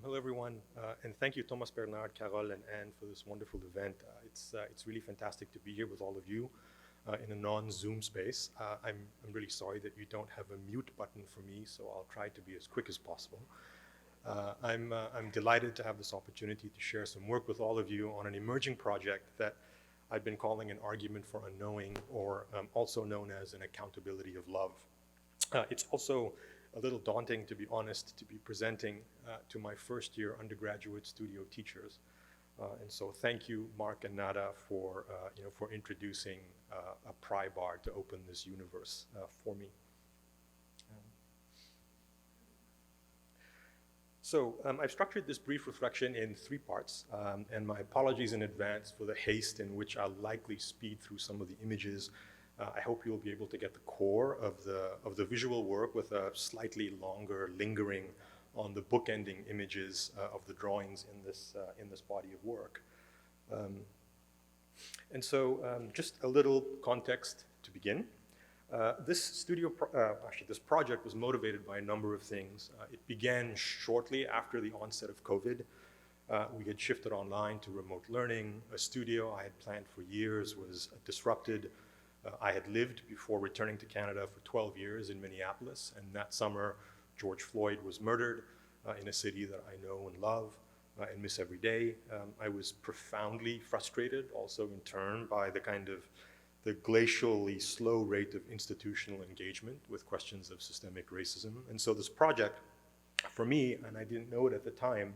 Hello, everyone, and thank you, Thomas Bernard, Carol, and Anne, for this wonderful event. It's really fantastic to be here with all of you in a non-Zoom space. I'm really sorry that you don't have a mute button for me, so I'll try to be as quick as possible. I'm delighted to have this opportunity to share some work with all of you on an emerging project that I've been calling an argument for unknowing, or also known as an accountability of love. It's also a little daunting, to be honest, to be presenting to my first year undergraduate studio teachers. And so thank you, Mark and Nada, for introducing a pry bar to open this universe for me. I've structured this brief reflection in 3 parts, and my apologies in advance for the haste in which I'll likely speed through some of the images. I hope you'll be able to get the core of the visual work with a slightly longer lingering on the bookending images of the drawings in this body of work. Just a little context to begin. This project was motivated by a number of things. It began shortly after the onset of COVID. We had shifted online to remote learning. A studio I had planned for years was disrupted. I had lived before returning to Canada for 12 years in Minneapolis, and that summer George Floyd was murdered in a city that I know and love and miss every day. I was profoundly frustrated also in turn by the glacially slow rate of institutional engagement with questions of systemic racism. And so this project, for me, and I didn't know it at the time,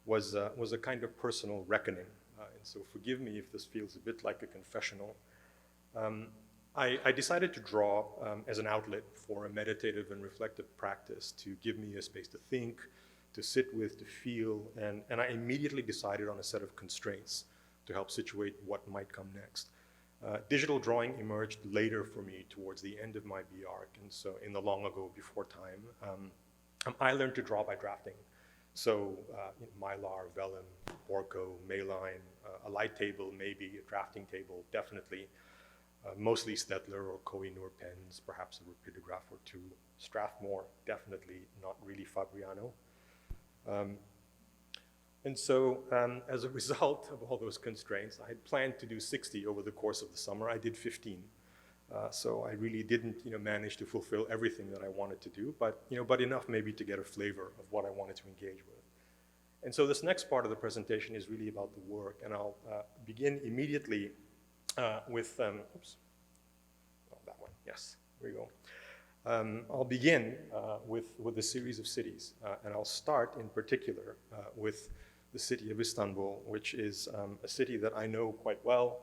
was a kind of personal reckoning. And so forgive me if this feels a bit like a confessional. I decided to draw as an outlet for a meditative and reflective practice to give me a space to think, to sit with, to feel, and I immediately decided on a set of constraints to help situate what might come next. Digital drawing emerged later for me towards the end of my B arc, and so in the long ago before time. I learned to draw by drafting. So Mylar, vellum, Borco, Mayline, a light table maybe, a drafting table definitely. Mostly Stettler or Koh-i-Noor pens, perhaps a rapidograph or 2. Strathmore, definitely not really Fabriano. As a result of all those constraints, I had planned to do 60 over the course of the summer. I did 15. So I really didn't manage to fulfill everything that I wanted to do, but enough maybe to get a flavor of what I wanted to engage with. And so this next part of the presentation is really about the work, and I'll begin immediately with, that one, yes, here we go. I'll begin with a series of cities, and I'll start in particular with the city of Istanbul, which is a city that I know quite well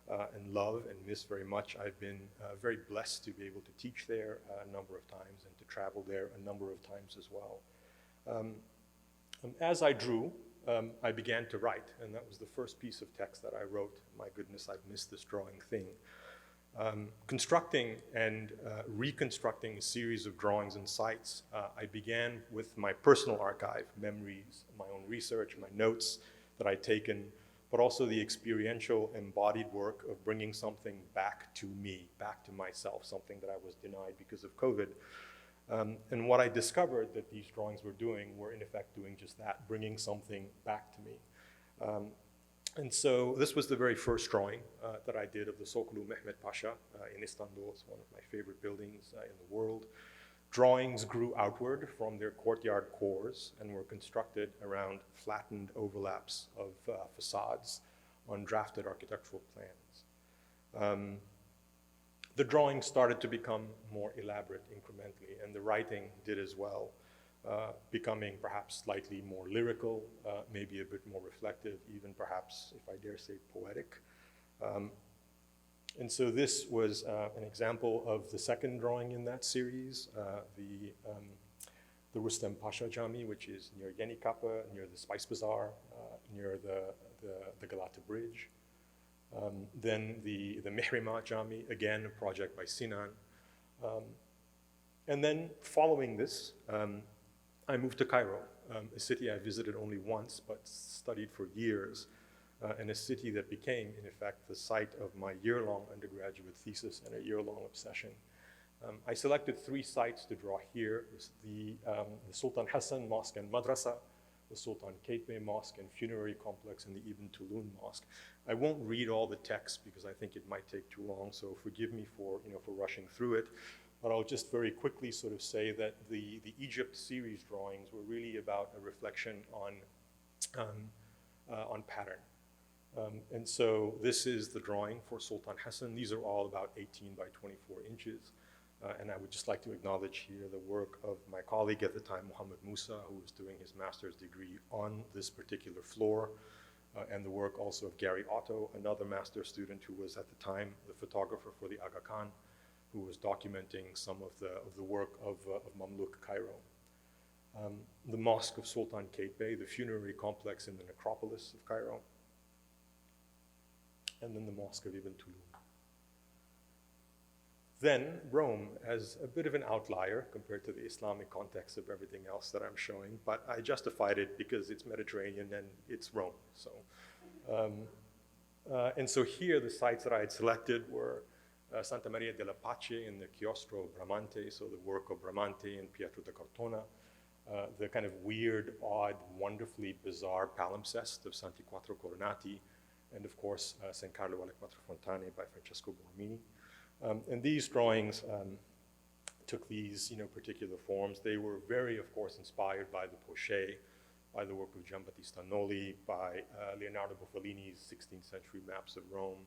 and love and miss very much. I've been very blessed to be able to teach there a number of times and to travel there a number of times as well. As I drew, I began to write, and that was the first piece of text that I wrote. My goodness, I've missed this drawing thing. Constructing and reconstructing a series of drawings and sites, I began with my personal archive, memories, my own research, my notes that I'd taken, but also the experiential embodied work of bringing something back to me, back to myself, something that I was denied because of COVID. And what I discovered that these drawings were doing were in effect doing just that, bringing something back to me. And so this was the very first drawing that I did of the Saloojee Mehmet Pasha in Istanbul. It's one of my favorite buildings in the world. Drawings grew outward from their courtyard cores and were constructed around flattened overlaps of facades on drafted architectural plans. The drawing started to become more elaborate incrementally, and the writing did as well, becoming perhaps slightly more lyrical, maybe a bit more reflective, even perhaps, if I dare say, poetic. And so this was an example of the second drawing in that series, the Rustem Pasha Jami, which is near Yenikapı, near the Spice Bazaar, near the Galata Bridge. Then the Mihrima Jami, again, a project by Sinan. And then following this, I moved to Cairo, a city I visited only once, but studied for years, and a city that became, in effect, the site of my year-long undergraduate thesis and a year-long obsession. I selected 3 sites to draw here. The Sultan Hassan Mosque and Madrasa, the Sultan Kate Mosque and funerary complex, and the Ibn Tulun Mosque. I won't read all the text because I think it might take too long, so forgive me for rushing through it. But I'll just very quickly sort of say that the Egypt series drawings were really about a reflection on pattern. And so this is the drawing for Sultan Hassan. These are all about 18 by 24 inches. And I would just like to acknowledge here the work of my colleague at the time, Muhammad Musa, who was doing his master's degree on this particular floor, and the work also of Gary Otto, another master's student who was at the time the photographer for the Aga Khan, who was documenting some of the work of Mamluk Cairo. The Mosque of Sultan Kate Bey, the funerary complex in the necropolis of Cairo, and then the Mosque of Ibn Tulun. Then Rome as a bit of an outlier compared to the Islamic context of everything else that I'm showing, but I justified it because it's Mediterranean and it's Rome. So, and so here the sites that I had selected were Santa Maria della Pace in the Chiostro Bramante, so the work of Bramante and Pietro da Cortona, the kind of weird, odd, wonderfully bizarre palimpsest of Santi Quattro Coronati, and of course, San Carlo alle Quattro Fontane by Francesco Borromini. And these drawings took these particular forms. They were very, of course, inspired by the Poche, by the work of Giambattista Noli, by Leonardo Buffalini's 16th century maps of Rome,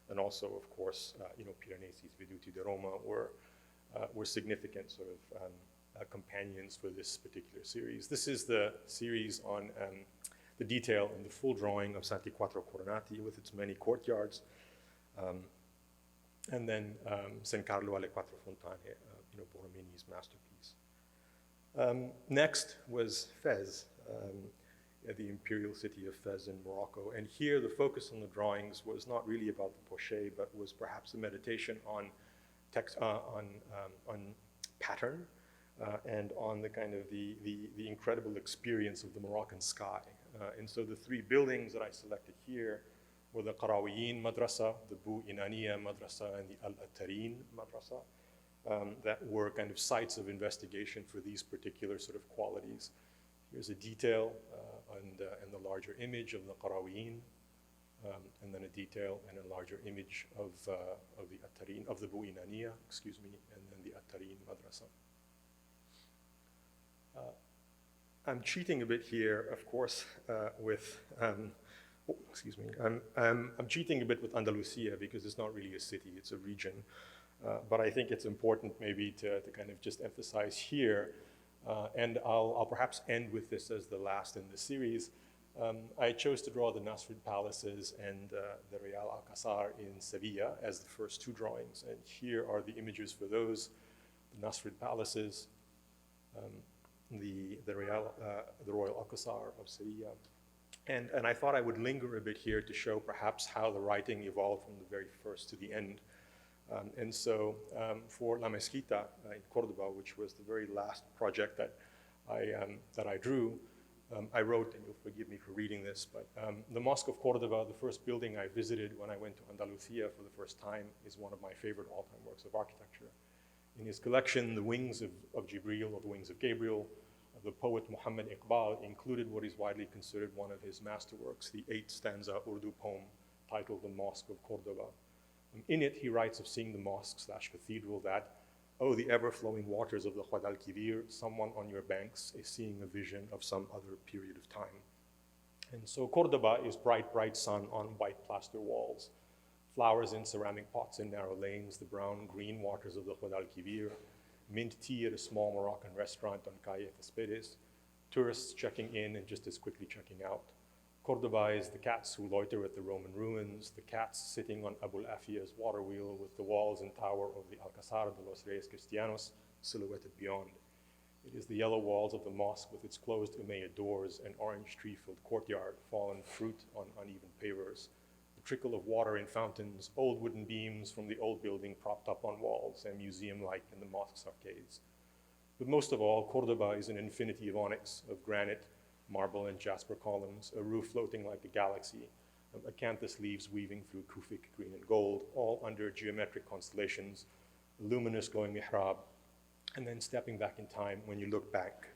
and also, of course, Piranesi's Veduti di Roma were significant sort of companions for this particular series. This is the series on the detail and the full drawing of Santi Quattro Coronati with its many courtyards. And then San Carlo alle Quattro Fontane, Borromini's masterpiece. Next was Fez, the imperial city of Fez in Morocco. And here the focus on the drawings was not really about the Poche, but was perhaps a meditation on text, on pattern, and on the kind of the incredible experience of the Moroccan sky. And so the three buildings that I selected here were the Qarawiyyin Madrasa, the Bu Inaniya Madrasa, and the Al-Attarin Madrasa, that were kind of sites of investigation for these particular sort of qualities. Here's a detail and the larger image of the Qarawiyyin, and then a detail and a larger image of the Attarin, of the Bu Inaniya, excuse me, and then the Attarin Madrasa. I'm cheating a bit here, of course, with excuse me. I'm cheating a bit with Andalusia because it's not really a city, it's a region. But I think it's important maybe to kind of just emphasize here, and I'll perhaps end with this as the last in the series. I chose to draw the Nasrid Palaces and the Real Alcazar in Sevilla as the first two drawings. And here are the images for those, the Nasrid Palaces, the Royal Alcazar of Sevilla. And I thought I would linger a bit here to show perhaps how the writing evolved from the very first to the end. And so for La Mezquita in Cordoba, which was the very last project that I drew, I wrote, and you'll forgive me for reading this, but the Mosque of Cordoba, the first building I visited when I went to Andalusia for the first time, is one of my favorite all-time works of architecture. In his collection, The Wings of Jibril, or The Wings of Gabriel, the poet Muhammad Iqbal included what is widely considered one of his masterworks, the 8-stanza Urdu poem titled The Mosque of Cordoba. In it, he writes of seeing the mosque/cathedral that, oh, the ever-flowing waters of the Khwad al-Kibir, someone on your banks is seeing a vision of some other period of time. And so Cordoba is bright, bright sun on white plaster walls, flowers in ceramic pots in narrow lanes, the brown-green waters of the Khwad al-Kibir, mint tea at a small Moroccan restaurant on Calle Cespedes, tourists checking in and just as quickly checking out. Cordoba is the cats who loiter at the Roman ruins, the cats sitting on Abul Afia's water wheel with the walls and tower of the Alcázar de los Reyes Cristianos silhouetted beyond. It is the yellow walls of the mosque with its closed Umayyad doors and orange tree-filled courtyard, fallen fruit on uneven pavers, the trickle of water in fountains, old wooden beams from the old building propped up on walls, and museum-like in the mosque's arcades. But most of all, Cordoba is an infinity of onyx, of granite, marble and jasper columns, a roof floating like a galaxy, acanthus leaves weaving through Kufic green and gold, all under geometric constellations, a luminous glowing mihrab, and then stepping back in time when you look back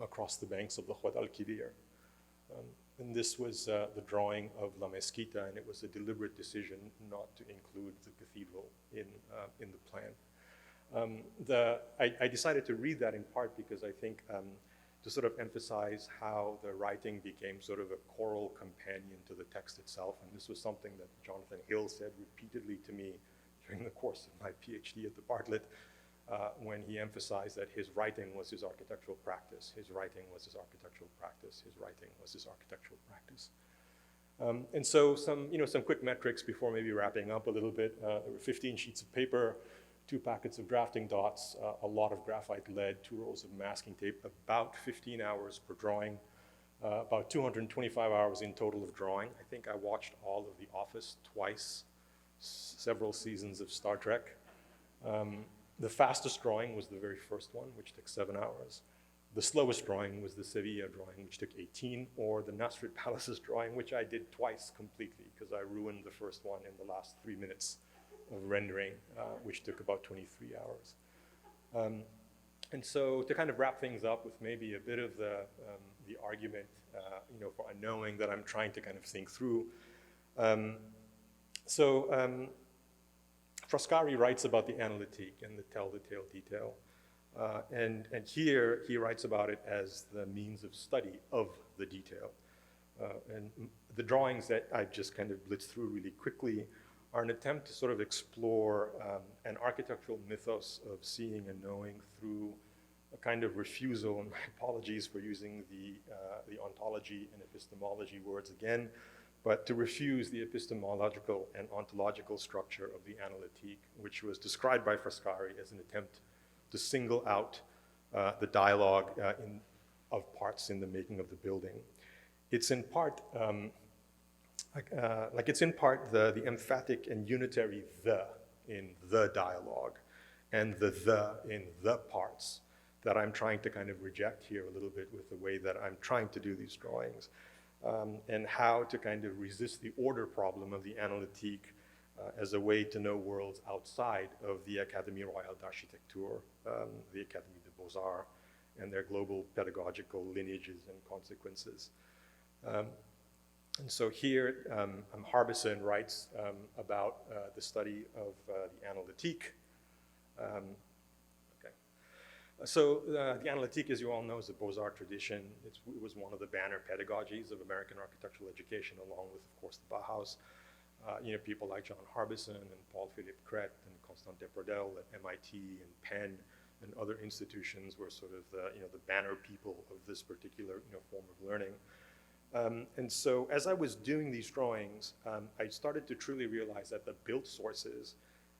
across the banks of the Khwad al-Kibir. And this was the drawing of La Mezquita, and it was a deliberate decision not to include the cathedral in the plan. I decided to read that in part because I think to sort of emphasize how the writing became sort of a choral companion to the text itself. And this was something that Jonathan Hill said repeatedly to me during the course of my PhD at the Bartlett, when he emphasized that his writing was his architectural practice. His writing was his architectural practice. His writing was his architectural practice. And so some quick metrics before maybe wrapping up a little bit. There were 15 sheets of paper, 2 packets of drafting dots, a lot of graphite lead, 2 rolls of masking tape, about 15 hours per drawing, about 225 hours in total of drawing. I think I watched all of The Office twice, several seasons of Star Trek. The fastest drawing was the very first one, which took 7 hours. The slowest drawing was the Sevilla drawing, which took 18, or the Nasrid Palaces drawing, which I did twice completely because I ruined the first one in the last 3 minutes of rendering, which took about 23 hours. And so to kind of wrap things up with maybe a bit of the argument, for unknowing that I'm trying to kind of think through. Frascari writes about the analytique and the tell the tale detail. And here he writes about it as the means of study of the detail. And the drawings that I've just kind of blitzed through really quickly are an attempt to sort of explore an architectural mythos of seeing and knowing through a kind of refusal, and my apologies for using the ontology and epistemology words again, but to refuse the epistemological and ontological structure of the analytique, which was described by Frascari as an attempt to single out the dialogue of parts in the making of the building. It's in part, the emphatic and unitary the in the dialogue and the in the parts that I'm trying to kind of reject here a little bit with the way that I'm trying to do these drawings. And how to kind of resist the order problem of the analytique as a way to know worlds outside of the Académie Royale d'Architecture, the Académie des Beaux-Arts, and their global pedagogical lineages and consequences. And so here, Harbison writes about the study of the analytique. So the analytique, as you all know, is a Beaux-Arts tradition. It was one of the banner pedagogies of American architectural education, along with, of course, the Bauhaus. People like John Harbison and Paul-Philippe Crête and Constant Depredel at MIT and Penn and other institutions were sort of the banner people of this particular form of learning. And so as I was doing these drawings, I started to truly realize that the built sources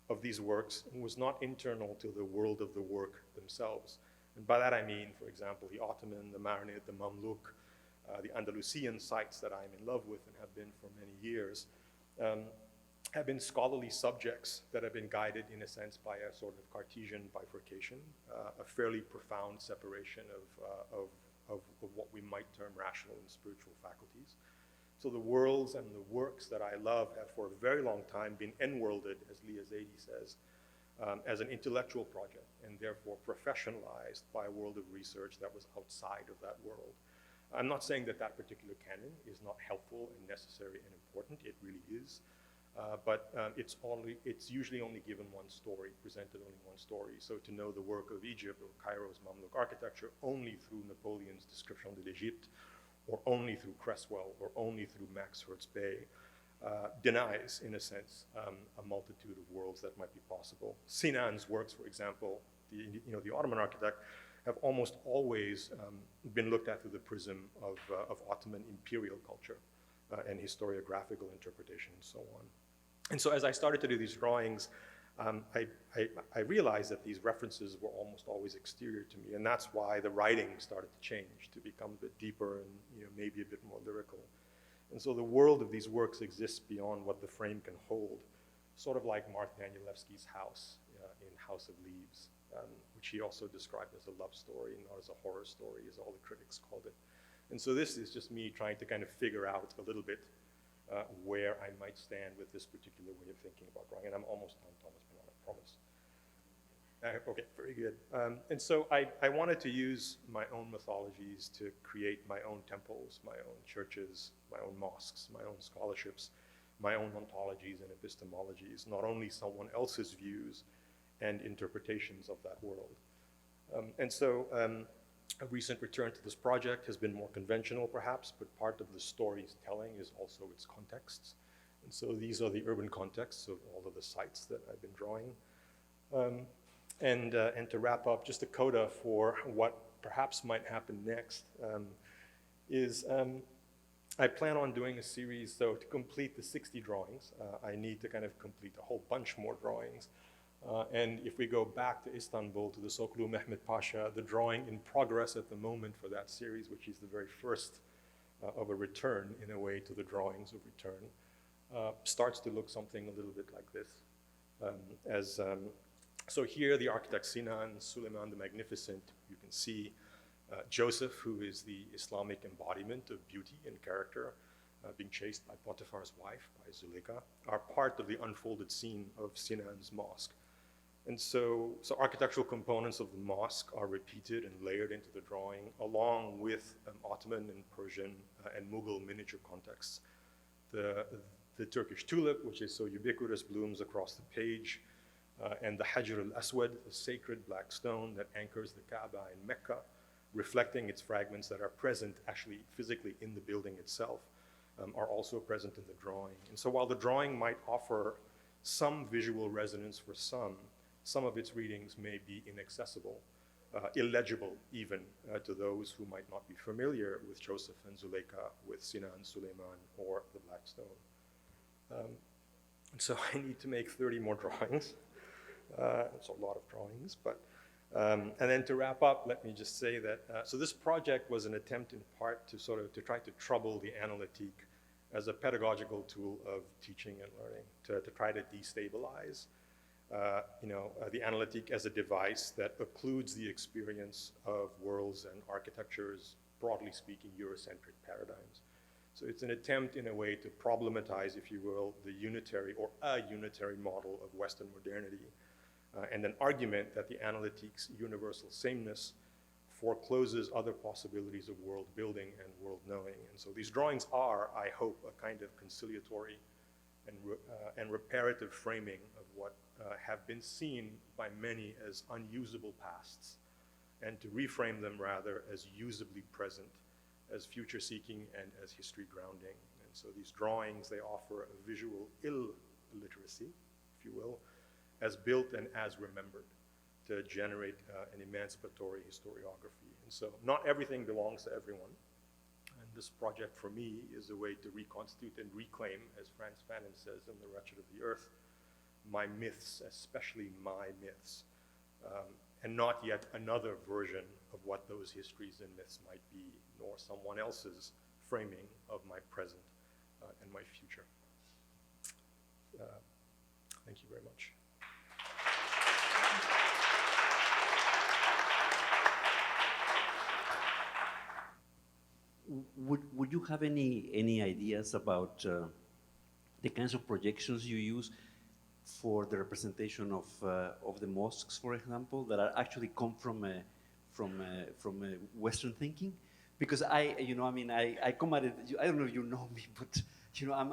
of these works was not internal to the world of the work themselves. And by that I mean, for example, the Ottoman, the Marinid, the Mamluk, the Andalusian sites that I'm in love with and have been for many years, have been scholarly subjects that have been guided in a sense by a sort of Cartesian bifurcation, a fairly profound separation of what we might term rational and spiritual faculties. So the worlds and the works that I love have for a very long time been en-worlded, as Leah Zadie says, as an intellectual project and therefore professionalized by a world of research that was outside of that world. I'm not saying that that particular canon is not helpful and necessary and important, it really is, but it's usually only given one story, presented only one story. So to know the work of Egypt or Cairo's Mamluk architecture only through Napoleon's Description de l'Égypte, or only through Cresswell, or only through Max Hertz Bay, denies, in a sense, a multitude of worlds that might be possible. Sinan's works, for example, the Ottoman architect, have almost always been looked at through the prism of Ottoman imperial culture and historiographical interpretation and so on. And so as I started to do these drawings, I realized that these references were almost always exterior to me, and that's why the writing started to change, to become a bit deeper and maybe a bit more lyrical. And so the world of these works exists beyond what the frame can hold, sort of like Mark Danielewski's house in House of Leaves, which he also described as a love story, not as a horror story, as all the critics called it. And so this is just me trying to kind of figure out a little bit where I might stand with this particular way of thinking about drawing. And I'm almost done, Thomas, I promise. Okay, very good. And so I wanted to use my own mythologies to create my own temples, my own churches, my own mosques, my own scholarships, my own ontologies and epistemologies, not only someone else's views and interpretations of that world. And so a recent return to this project has been more conventional, perhaps, but part of the story's telling is also its contexts. And so these are the urban contexts of all of the sites that I've been drawing. And to wrap up, just a coda for what perhaps might happen next is I plan on doing a series, so to complete the 60 drawings, I need to kind of complete a whole bunch more drawings. And if we go back to Istanbul, to the Soklu Mehmet Pasha, the drawing in progress at the moment for that series, which is the very first of a return, in a way, to the drawings of return, starts to look something a little bit like this. So here, the architect Sinan, Suleiman the Magnificent, you can see Joseph, who is the Islamic embodiment of beauty and character, being chased by Potiphar's wife, by Zuleika, are part of the unfolded scene of Sinan's mosque. And so architectural components of the mosque are repeated and layered into the drawing, along with Ottoman and Persian and Mughal miniature contexts. The Turkish tulip, which is so ubiquitous, blooms across the page, and the Hajar al-Aswad, the sacred black stone that anchors the Kaaba in Mecca, reflecting its fragments that are present actually physically in the building itself, are also present in the drawing. And so while the drawing might offer some visual resonance for some of its readings may be inaccessible, illegible even to those who might not be familiar with Joseph and Zuleika, with Sinan, Suleiman, or the Black Stone. So I need to make 30 more drawings. It's a lot of drawings, but and then to wrap up, let me just say that so this project was an attempt in part to to try to trouble the analytique as a pedagogical tool of teaching and learning, to try to destabilize the analytique as a device that occludes the experience of worlds and architectures, broadly speaking, Eurocentric paradigms. So it's an attempt in a way to problematize, if you will, the unitary or a unitary model of Western modernity, and an argument that the analytique's universal sameness forecloses other possibilities of world building and world knowing. And so these drawings are, I hope, a kind of conciliatory and reparative framing of what have been seen by many as unusable pasts, and to reframe them rather as usably present, as future seeking, and as history grounding. And so these drawings, they offer a visual illiteracy, if you will, as built and as remembered, to generate an emancipatory historiography. And so not everything belongs to everyone. And this project for me is a way to reconstitute and reclaim, as Frantz Fanon says in The Wretched of the Earth, my myths, especially my myths, and not yet another version of what those histories and myths might be, nor someone else's framing of my present and my future. Thank you very much. Would you have any ideas about the kinds of projections you use for the representation of the mosques, for example, that are actually come from Western thinking? Because I come at it. I don't know if you know me, but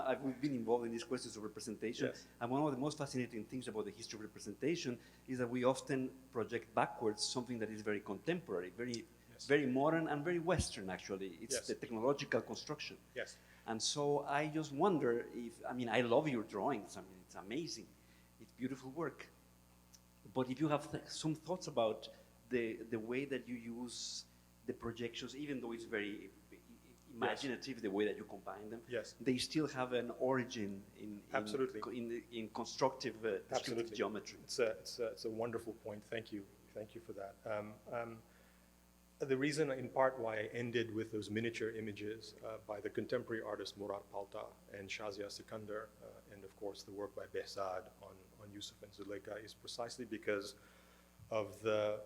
I've been involved in these questions of representation. Yes. And one of the most fascinating things about the history of representation is that we often project backwards something that is very contemporary, very modern and very Western, actually. It's the technological construction. Yes. And so I just wonder if, I love your drawings. It's amazing. It's beautiful work. But if you have some thoughts about the way that you use the projections, even though it's very imaginative, the way that you combine them, they still have an origin in constructive geometry. It's a wonderful point. Thank you for that. The reason, in part, why I ended with those miniature images by the contemporary artist Murad Palta and Shazia Sikandar, and of course the work by Behzad on Yusuf and Zuleika, is precisely because of the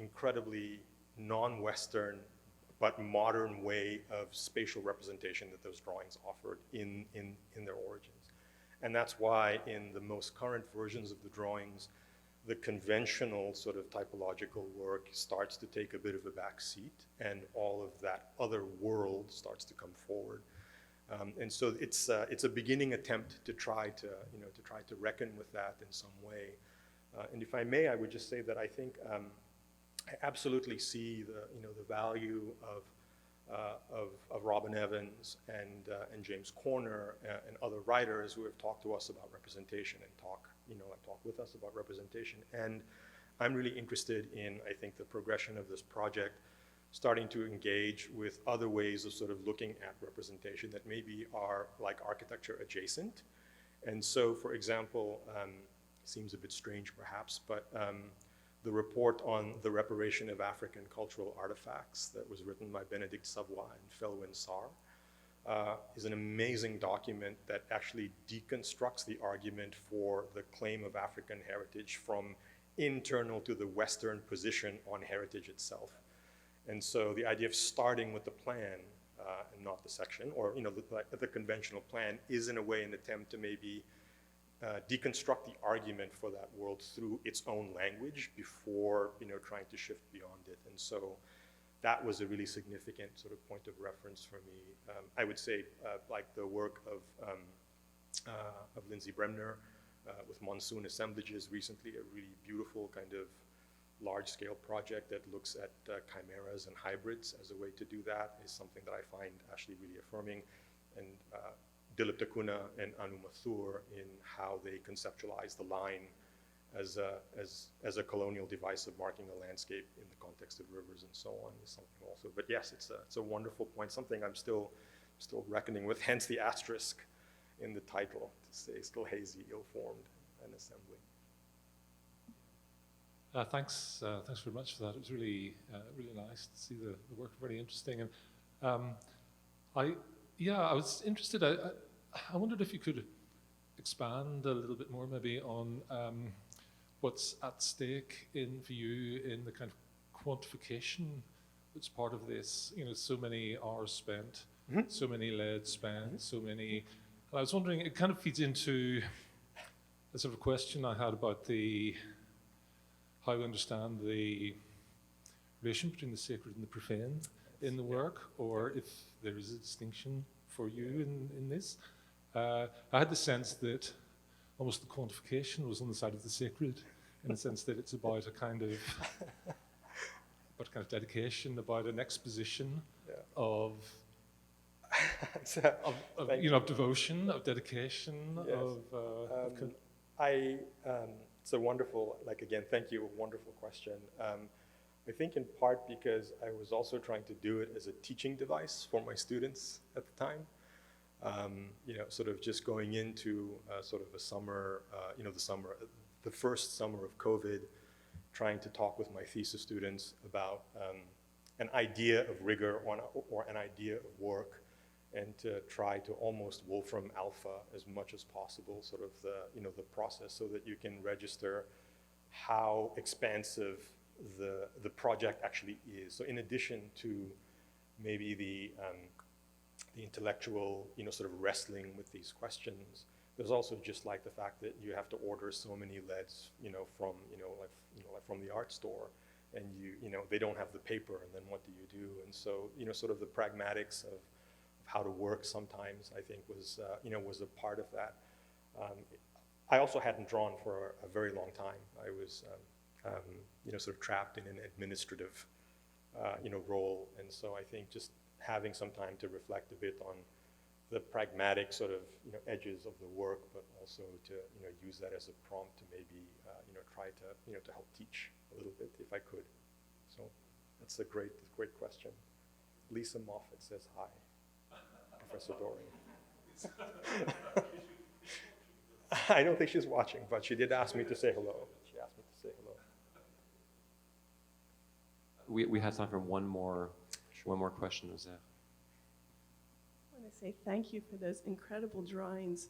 incredibly non-Western but modern way of spatial representation that those drawings offered in their origins. And that's why in the most current versions of the drawings, the conventional sort of typological work starts to take a bit of a back seat, and all of that other world starts to come forward. And so it's a beginning attempt to try to, to try to reckon with that in some way. And if I may, I would just say that I think I absolutely see the value of Robin Evans and James Corner and other writers who have talked to us about representation and talk with us about representation. And I'm really interested in, I think, the progression of this project, starting to engage with other ways of sort of looking at representation that maybe are like architecture adjacent. And so, for example, seems a bit strange perhaps, but the report on the reparation of African cultural artifacts that was written by Benedict Savoy and Felwine Sarr is an amazing document that actually deconstructs the argument for the claim of African heritage from internal to the Western position on heritage itself. And so the idea of starting with the plan and not the section, or the conventional plan, is in a way an attempt to maybe deconstruct the argument for that world through its own language before trying to shift beyond it. And so that was a really significant sort of point of reference for me. I would say like the work of Lindsay Bremner with Monsoon Assemblages recently, a really beautiful kind of large-scale project that looks at chimeras and hybrids as a way to do that is something that I find actually really affirming. And Dilip Takuna and Anu Mathur in how they conceptualize the line as a colonial device of marking a landscape in the context of rivers and so on is something also. But yes, it's a wonderful point, something I'm still reckoning with, hence the asterisk in the title to say still hazy, ill-formed, and assembly. Thanks very much for that. It was really nice to see the work, very interesting. And I was interested. I wondered if you could expand a little bit more, maybe, on what's at stake for you in the kind of quantification that's part of this. So many hours spent, so many leads spent, so many. And I was wondering, it kind of feeds into a sort of question I had about how we understand the relation between the sacred and the profane in the work, or if there is a distinction for you in this. I had the sense that almost the quantification was on the side of the sacred, in the sense that it's about a kind of dedication, about an exposition of devotion, of dedication, yes. It's a wonderful, again, thank you, a wonderful question. I think in part because I was also trying to do it as a teaching device for my students at the time. Sort of just going into sort of a summer, the first summer of COVID, trying to talk with my thesis students about an idea of rigor or an idea of work, and to try to almost Wolfram Alpha as much as possible, sort of the process, so that you can register how expansive the project actually is. So in addition to maybe the intellectual, sort of wrestling with these questions, there's also just like the fact that you have to order so many leads, from the art store, and they don't have the paper, and then what do you do? And so, sort of the pragmatics of how to work sometimes, I think, was a part of that. I also hadn't drawn for a very long time. I was, sort of trapped in an administrative, role, and so I think just having some time to reflect a bit on the pragmatic sort of edges of the work, but also to use that as a prompt to maybe try to help teach a little bit if I could. So that's a great question. Lisa Moffat says hi. Professor Dorian. I don't think she's watching, but she did ask me to say hello. She asked me to say hello. We have time for one more question, Ozayr. I want to say thank you for those incredible drawings.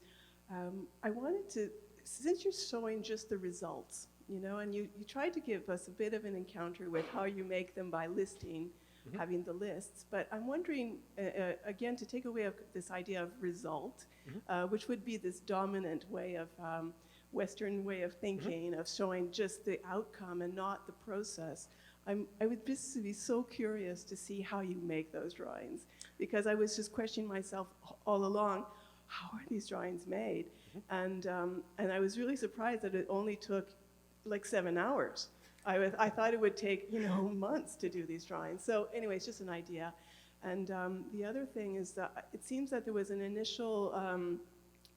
I wanted to, since you're showing just the results, and you tried to give us a bit of an encounter with how you make them by listing, having the lists, but I'm wondering, again, to take away this idea of result, which would be this dominant way of Western way of thinking, of showing just the outcome and not the process. I would just be so curious to see how you make those drawings, because I was just questioning myself all along, how are these drawings made? And I was really surprised that it only took like 7 hours. I thought it would take, months to do these drawings. So anyway, it's just an idea. And the other thing is that it seems that there was an initial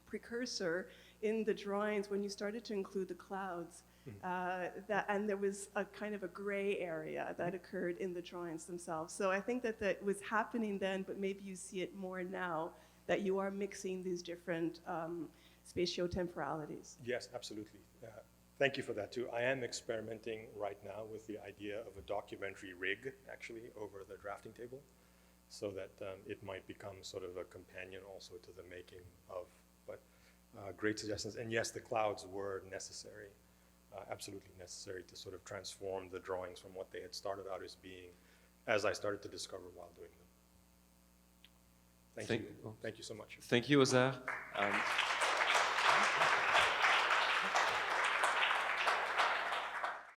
precursor in the drawings when you started to include the clouds. And there was a kind of a gray area that occurred in the drawings themselves. So I think that was happening then, but maybe you see it more now, that you are mixing these different spatiotemporalities. Yes, absolutely. Thank you for that too. I am experimenting right now with the idea of a documentary rig, actually, over the drafting table, so that it might become sort of a companion also to the making of. But great suggestions. And yes, the clouds were necessary. Absolutely necessary to sort of transform the drawings from what they had started out as being, as I started to discover while doing them. Thank you. Thank you so much. Thank you, Ozayr.